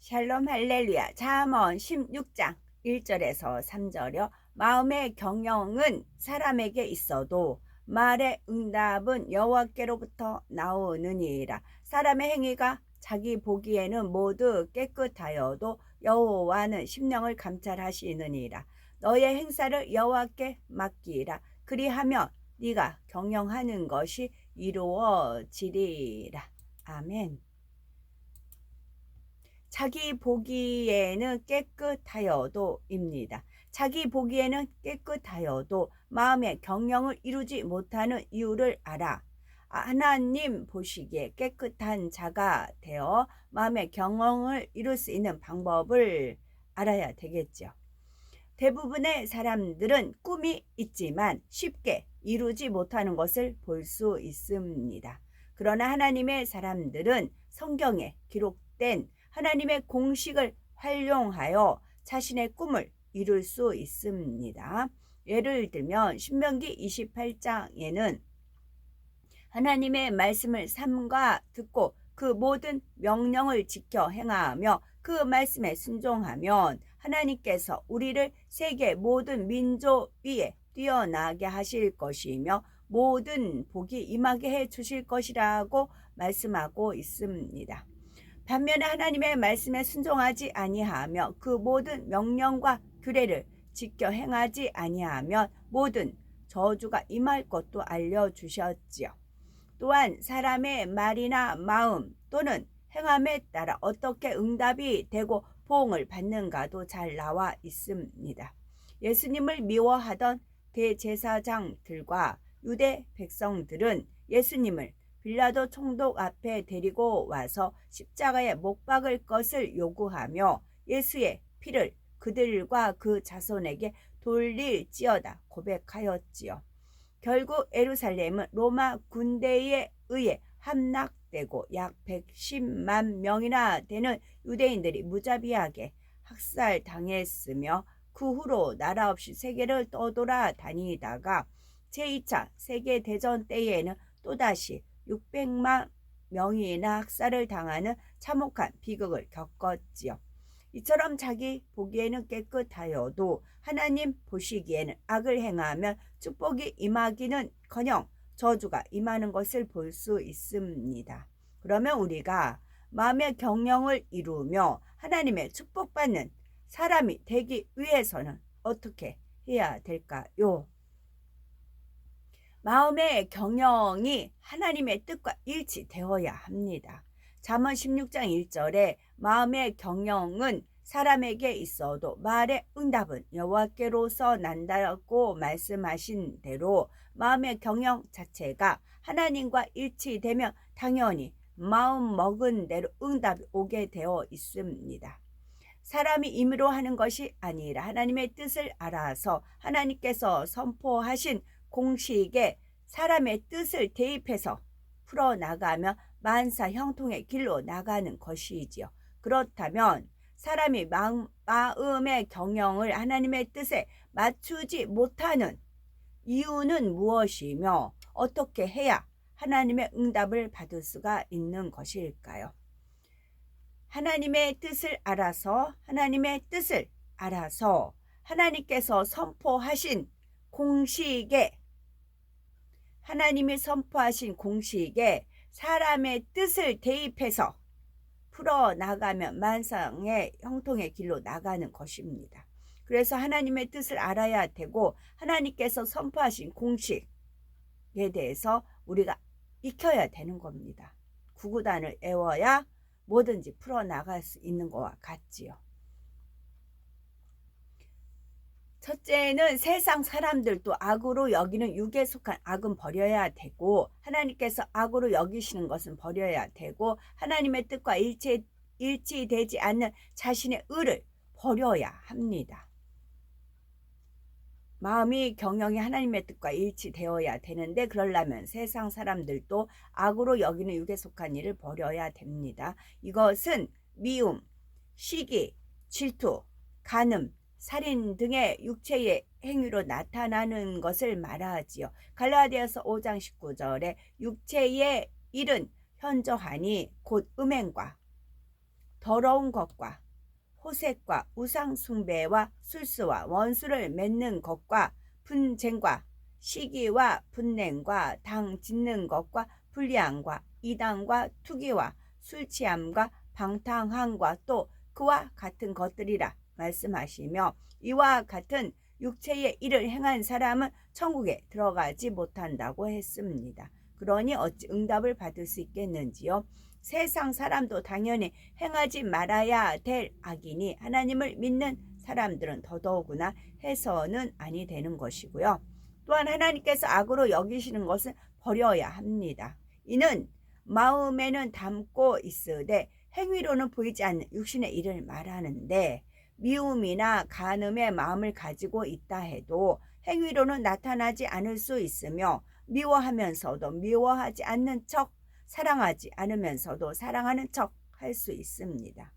샬롬 할렐루야. 잠언 16장 1절에서 3절이요. 마음의 경영은 사람에게 있어도 말의 응답은 여호와께로부터 나오느니라. 사람의 행위가 자기 보기에는 모두 깨끗하여도 여호와는 심령을 감찰하시느니라. 너의 행사를 여호와께 맡기라. 그리하면 네가 경영하는 것이 이루어지리라. 아멘. 자기 보기에는 깨끗하여도입니다. 자기 보기에는 깨끗하여도 마음의 경영을 이루지 못하는 이유를 알아. 하나님 보시기에 깨끗한 자가 되어 마음의 경영을 이룰 수 있는 방법을 알아야 되겠죠. 대부분의 사람들은 꿈이 있지만 쉽게 이루지 못하는 것을 볼 수 있습니다. 그러나 하나님의 사람들은 성경에 기록된 하나님의 공식을 활용하여 자신의 꿈을 이룰 수 있습니다. 예를 들면 신명기 28장에는 하나님의 말씀을 삼가 듣고 그 모든 명령을 지켜 행하며 그 말씀에 순종하면 하나님께서 우리를 세계 모든 민족 위에 뛰어나게 하실 것이며 모든 복이 임하게 해 주실 것이라고 말씀하고 있습니다. 반면에 하나님의 말씀에 순종하지 아니하며 그 모든 명령과 규례를 지켜 행하지 아니하면 모든 저주가 임할 것도 알려주셨지요. 또한 사람의 말이나 마음 또는 행함에 따라 어떻게 응답이 되고 보응을 받는가도 잘 나와 있습니다. 예수님을 미워하던 대제사장들과 유대 백성들은 예수님을 빌라도 총독 앞에 데리고 와서 십자가에 못 박을 것을 요구하며 예수의 피를 그들과 그 자손에게 돌릴지어다 고백하였지요. 결국 예루살렘은 로마 군대에 의해 함락되고 약 110만 명이나 되는 유대인들이 무자비하게 학살당했으며 그 후로 나라 없이 세계를 떠돌아다니다가 제2차 세계대전 때에는 또다시 600만 명이나 학살을 당하는 참혹한 비극을 겪었지요. 이처럼 자기 보기에는 깨끗하여도 하나님 보시기에는 악을 행하면 축복이 임하기는커녕 저주가 임하는 것을 볼 수 있습니다. 그러면 우리가 마음의 경영을 이루며 하나님의 축복받는 사람이 되기 위해서는 어떻게 해야 될까요? 마음의 경영이 하나님의 뜻과 일치되어야 합니다. 잠언 16장 1절에 마음의 경영은 사람에게 있어도 말의 응답은 여호와께로서 난다고 말씀하신 대로 마음의 경영 자체가 하나님과 일치되면 당연히 마음 먹은 대로 응답이 오게 되어 있습니다. 사람이 임의로 하는 것이 아니라 하나님의 뜻을 알아서 하나님께서 선포하신 공식에 사람의 뜻을 대입해서 풀어나가면 만사 형통의 길로 나가는 것이지요. 그렇다면 사람이 마음의 경영을 하나님의 뜻에 맞추지 못하는 이유는 무엇이며 어떻게 해야 하나님의 응답을 받을 수가 있는 것일까요? 하나님의 뜻을 알아서 하나님께서 선포하신 공식에 사람의 뜻을 대입해서 풀어나가면 만상의 형통의 길로 나가는 것입니다. 그래서 하나님의 뜻을 알아야 되고 하나님께서 선포하신 공식에 대해서 우리가 익혀야 되는 겁니다. 구구단을 외워야 뭐든지 풀어나갈 수 있는 것과 같지요. 첫째는 세상 사람들도 악으로 여기는 육에 속한 악은 버려야 되고 하나님께서 악으로 여기시는 것은 버려야 되고 하나님의 뜻과 일치되지 않는 자신의 의를 버려야 합니다. 마음이 경영이 하나님의 뜻과 일치되어야 되는데 그러려면 세상 사람들도 악으로 여기는 육에 속한 일을 버려야 됩니다. 이것은 미움, 시기, 질투, 간음, 살인 등의 육체의 행위로 나타나는 것을 말하지요. 갈라디아서 5장 19절에 육체의 일은 현저하니 곧 음행과 더러운 것과 호색과 우상 숭배와 술수와 원수를 맺는 것과 분쟁과 시기와 분냉과 당 짓는 것과 불리함과 이단과 투기와 술취함과 방탕함과 또 그와 같은 것들이라 말씀하시며, 이와 같은 육체의 일을 행한 사람은 천국에 들어가지 못한다고 했습니다. 그러니 어찌 응답을 받을 수 있겠는지요? 세상 사람도 당연히 행하지 말아야 될 악이니 하나님을 믿는 사람들은 더더구나 해서는 아니 되는 것이고요. 또한 하나님께서 악으로 여기시는 것은 버려야 합니다. 이는 마음에는 담고 있으되 행위로는 보이지 않는 육신의 일을 말하는데, 미움이나 간음의 마음을 가지고 있다 해도 행위로는 나타나지 않을 수 있으며, 미워하면서도 미워하지 않는 척, 사랑하지 않으면서도 사랑하는 척 할 수 있습니다.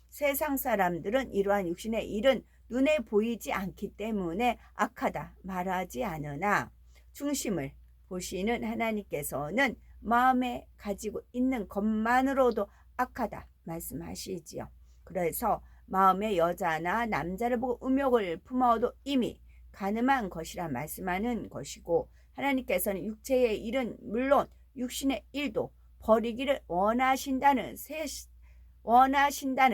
세상 사람들은 이러한 육신의 일은 눈에 보이지 않기 때문에 악하다 말하지 않으나, 중심을 보시는 하나님께서는 마음에 가지고 있는 것만으로도 악하다 말씀하시지요. 그래서 마음에 여자나 남자를 보고 음욕을 품어도 이미 가늠한 것이라 말씀하는 것이고, 하나님께서는 육체의 일은 물론 육신의 일도 버리기를 원하신다는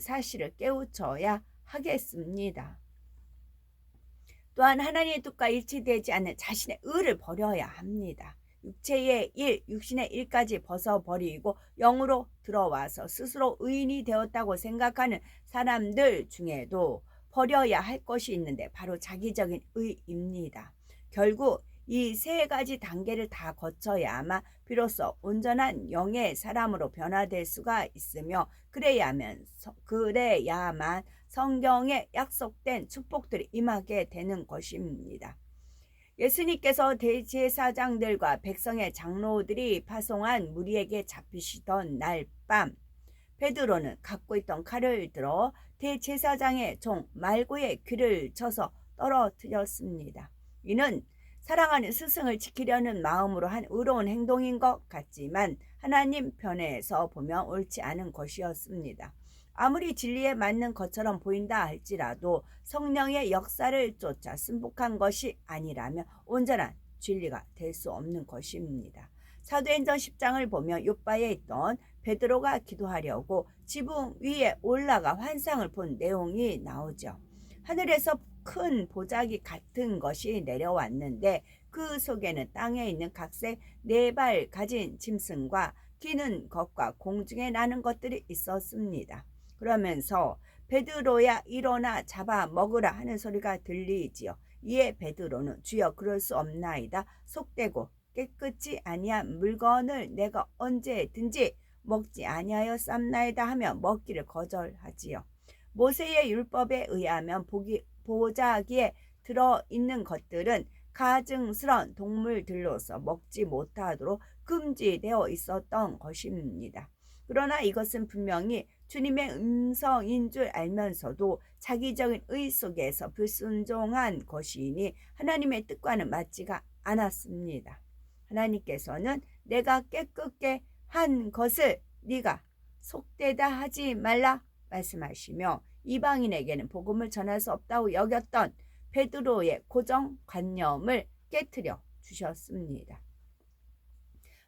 사실을 깨우쳐야 하겠습니다. 또한 하나님의 뜻과 일치되지 않는 자신의 의를 버려야 합니다. 육체의 일, 육신의 일까지 벗어버리고 영으로 들어와서 스스로 의인이 되었다고 생각하는 사람들 중에도 버려야 할 것이 있는데 바로 자기적인 의입니다. 결국 이 세 가지 단계를 다 거쳐야만 비로소 온전한 영의 사람으로 변화될 수가 있으며, 그래야만 성경에 약속된 축복들이 임하게 되는 것입니다. 예수님께서 대제사장들과 백성의 장로들이 파송한 무리에게 잡히시던 날 밤, 베드로는 갖고 있던 칼을 들어 대제사장의 종 말고의 귀를 쳐서 떨어뜨렸습니다. 이는 사랑하는 스승을 지키려는 마음으로 한 의로운 행동인 것 같지만 하나님 편에서 보면 옳지 않은 것이었습니다. 아무리 진리에 맞는 것처럼 보인다 할지라도 성령의 역사를 쫓아 승복한 것이 아니라면 온전한 진리가 될 수 없는 것입니다. 사도행전 10장을 보면 요바에 있던 베드로가 기도하려고 지붕 위에 올라가 환상을 본 내용이 나오죠. 하늘에서 큰 보자기 같은 것이 내려왔는데 그 속에는 땅에 있는 각색 4발 가진 짐승과 기는 것과 공중에 나는 것들이 있었습니다. 그러면서 베드로야 일어나 잡아 먹으라 하는 소리가 들리지요. 이에 베드로는 주여 그럴 수 없나이다. 속되고 깨끗이 아니한 물건을 내가 언제든지 먹지 아니하였삼나이다 하며 먹기를 거절하지요. 모세의 율법에 의하면 보자기에 들어있는 것들은 가증스러운 동물들로서 먹지 못하도록 금지되어 있었던 것입니다. 그러나 이것은 분명히 주님의 음성인 줄 알면서도 자기적인 의 속에서 불순종한 것이니 하나님의 뜻과는 맞지가 않았습니다. 하나님께서는 내가 깨끗게 한 것을 네가 속되다 하지 말라 말씀하시며, 이방인에게는 복음을 전할 수 없다고 여겼던 베드로의 고정관념을 깨트려 주셨습니다.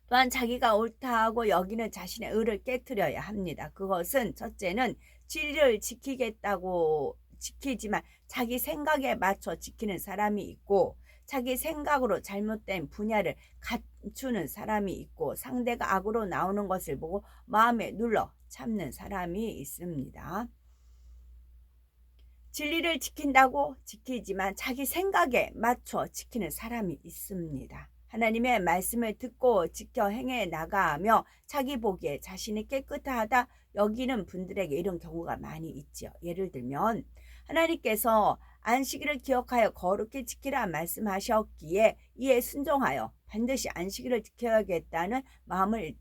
또한 자기가 옳다고 여기는 자신의 의를 깨트려야 합니다. 그것은 첫째는 진리를 지키지만 자기 생각에 맞춰 지키는 사람이 있고, 자기 생각으로 잘못된 분야를 갖추는 사람이 있고, 상대가 악으로 나오는 것을 보고 마음에 눌러 참는 사람이 있습니다. 진리를 지킨다고 지키지만 자기 생각에 맞춰 지키는 사람이 있습니다. 하나님의 말씀을 듣고 지켜 행해 나가며 자기 보기에 자신이 깨끗하다 여기는 분들에게 이런 경우가 많이 있죠. 예를 들면 하나님께서 안식일을 기억하여 거룩히 지키라 말씀하셨기에 이에 순종하여 반드시 안식일을 지켜야겠다는 마음을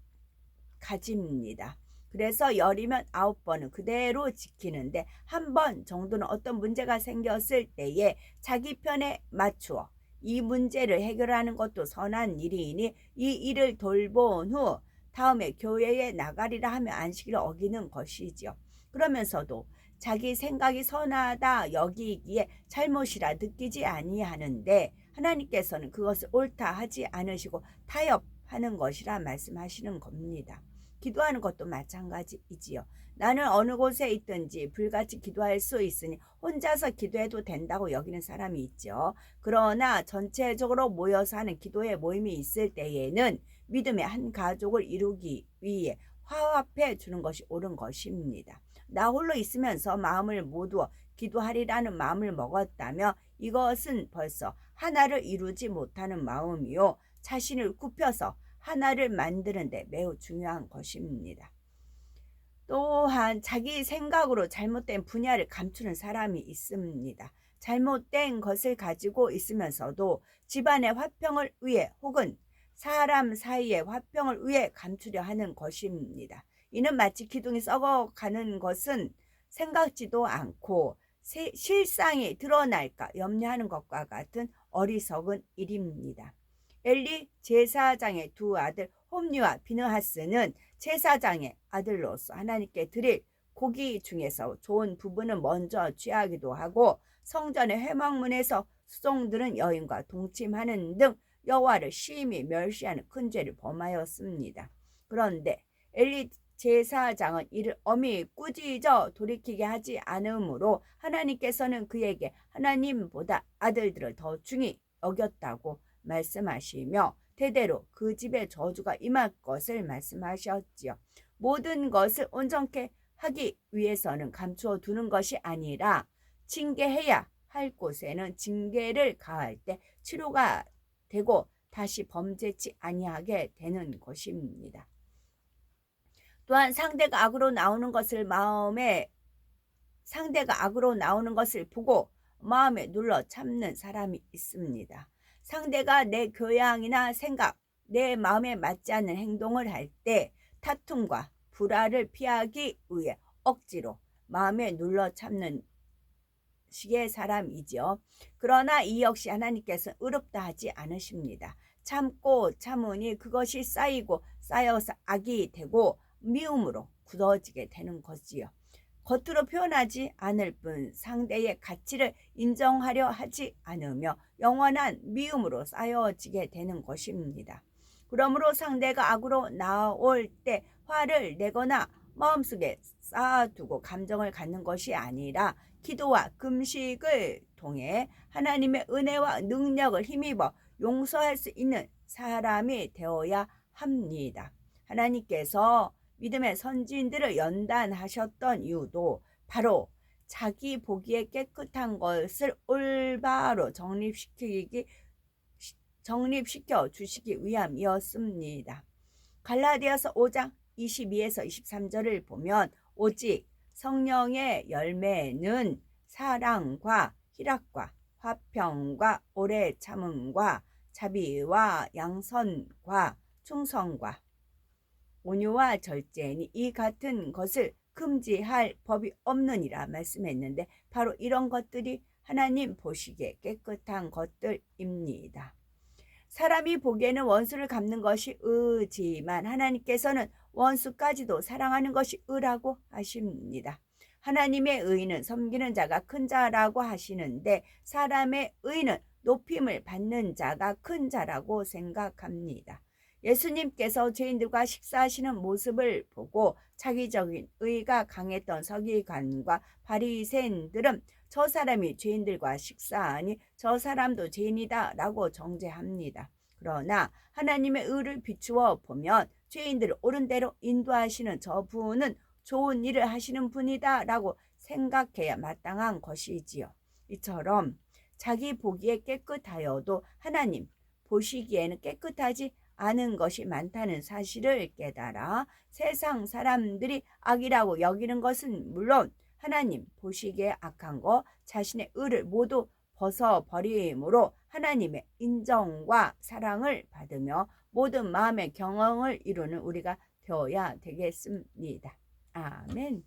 가집니다. 그래서 열이면 9번은 그대로 지키는데 한 번 정도는 어떤 문제가 생겼을 때에 자기 편에 맞추어 이 문제를 해결하는 것도 선한 일이니 이 일을 돌본 후 다음에 교회에 나가리라 하며 안식일을 어기는 것이지요. 그러면서도 자기 생각이 선하다 여기기에 잘못이라 느끼지 아니하는데 하나님께서는 그것을 옳다 하지 않으시고 타협하는 것이라 말씀하시는 겁니다. 기도하는 것도 마찬가지이지요. 나는 어느 곳에 있든지 불같이 기도할 수 있으니 혼자서 기도해도 된다고 여기는 사람이 있죠. 그러나 전체적으로 모여서 하는 기도의 모임이 있을 때에는 믿음의 한 가족을 이루기 위해 화합해 주는 것이 옳은 것입니다. 나 홀로 있으면서 마음을 모두어 기도하리라는 마음을 먹었다며 이것은 벌써 하나를 이루지 못하는 마음이요. 자신을 굽혀서 하나를 만드는 데 매우 중요한 것입니다. 또한 자기 생각으로 잘못된 분야를 감추는 사람이 있습니다. 잘못된 것을 가지고 있으면서도 집안의 화평을 위해 혹은 사람 사이의 화평을 위해 감추려 하는 것입니다. 이는 마치 기둥이 썩어가는 것은 생각지도 않고 실상이 드러날까 염려하는 것과 같은 어리석은 일입니다. 엘리 제사장의 두 아들 홈리와 비느하스는 제사장의 아들로서 하나님께 드릴 고기 중에서 좋은 부분은 먼저 취하기도 하고 성전의 회막문에서 수종드는 여인과 동침하는 등 여호와를 심히 멸시하는 큰 죄를 범하였습니다. 그런데 엘리 제사장은 이를 엄히 꾸짖어 돌이키게 하지 않으므로 하나님께서는 그에게 하나님보다 아들들을 더 중히 여겼다고 말씀하시며 대대로 그 집에 저주가 임할 것을 말씀하셨지요. 모든 것을 온전케 하기 위해서는 감추어 두는 것이 아니라 징계해야 할 곳에는 징계를 가할 때 치료가 되고 다시 범죄치 아니하게 되는 것입니다. 또한 상대가 악으로 나오는 것을 보고 마음에 눌러 참는 사람이 있습니다. 상대가 내 교양이나 생각, 내 마음에 맞지 않는 행동을 할 때 다툼과 불화를 피하기 위해 억지로 마음에 눌러 참는 식의 사람이지요. 그러나 이 역시 하나님께서 의롭다 하지 않으십니다. 참고 참으니 그것이 쌓이고 쌓여서 악이 되고 미움으로 굳어지게 되는 거지요. 겉으로 표현하지 않을 뿐 상대의 가치를 인정하려 하지 않으며 영원한 미움으로 쌓여지게 되는 것입니다. 그러므로 상대가 악으로 나올 때 화를 내거나 마음속에 쌓아두고 감정을 갖는 것이 아니라 기도와 금식을 통해 하나님의 은혜와 능력을 힘입어 용서할 수 있는 사람이 되어야 합니다. 하나님께서 믿음의 선지인들을 연단하셨던 이유도 바로 자기 보기에 깨끗한 것을 올바로 정립시켜 주시기 위함이었습니다. 갈라디아서 5장 22에서 23절을 보면 오직 성령의 열매는 사랑과 희락과 화평과 오래 참음과 자비와 양선과 충성과 온유와 절제니 이 같은 것을 금지할 법이 없느니라 말씀했는데 바로 이런 것들이 하나님 보시기에 깨끗한 것들입니다. 사람이 보기에는 원수를 갚는 것이 의지만 하나님께서는 원수까지도 사랑하는 것이 의라고 하십니다. 하나님의 의는 섬기는 자가 큰 자라고 하시는데 사람의 의는 높임을 받는 자가 큰 자라고 생각합니다. 예수님께서 죄인들과 식사하시는 모습을 보고 차기적인 의가 강했던 서기관과 바리새인들은 저 사람이 죄인들과 식사하니 저 사람도 죄인이다 라고 정죄합니다. 그러나 하나님의 의를 비추어 보면 죄인들을 옳은 대로 인도하시는 저분은 좋은 일을 하시는 분이다 라고 생각해야 마땅한 것이지요. 이처럼 자기 보기에 깨끗하여도 하나님 보시기에는 깨끗하지 않은 것이 많다는 사실을 깨달아 세상 사람들이 악이라고 여기는 것은 물론 하나님 보시기에 악한 것 자신의 의를 모두 벗어버림으로 하나님의 인정과 사랑을 받으며 모든 마음의 경영을 이루는 우리가 되어야 되겠습니다. 아멘.